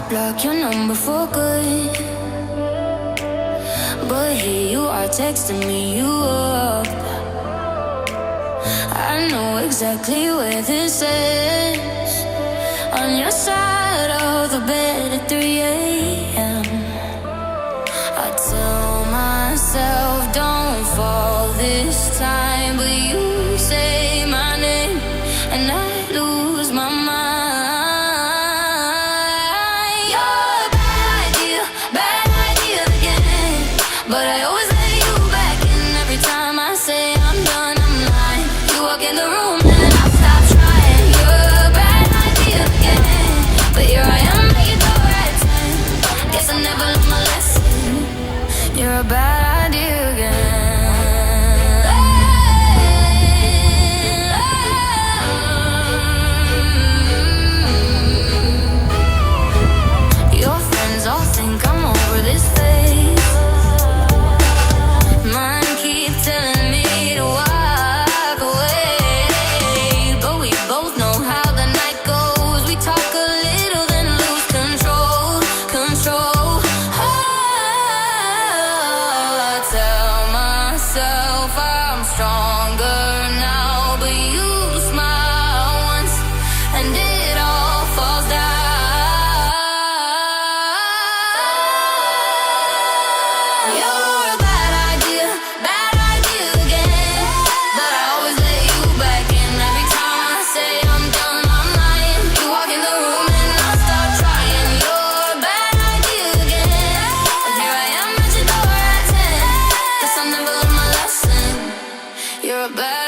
block your number for good, but here you are texting me you up. I know exactly where this is, on your side of the bed at 3 a.m. I tell myself don't fall this time, but you say my name and I lose my mind. You're a bad idea again, but I always let you back in. Every time I say I'm done, I'm lying. You walk in the room and I stop trying. You're a bad idea again, but here I am at your door at 10. Guess I never learned my lesson. You're a bad idea again. Your friends all think I'm over this phase. Mine keep telling me to walk away, but we both know how the night goes. We talk a little, then lose control. I tell myself I'm stronger now, but you smile once and it all falls down. You're a bad idea again, but I always let you back in. Every time I say I'm done, I'm lying. You walk in the room and I stop trying. You're a bad idea again, and here I am at your door at 10. Guess I never learned my lesson. You're a bad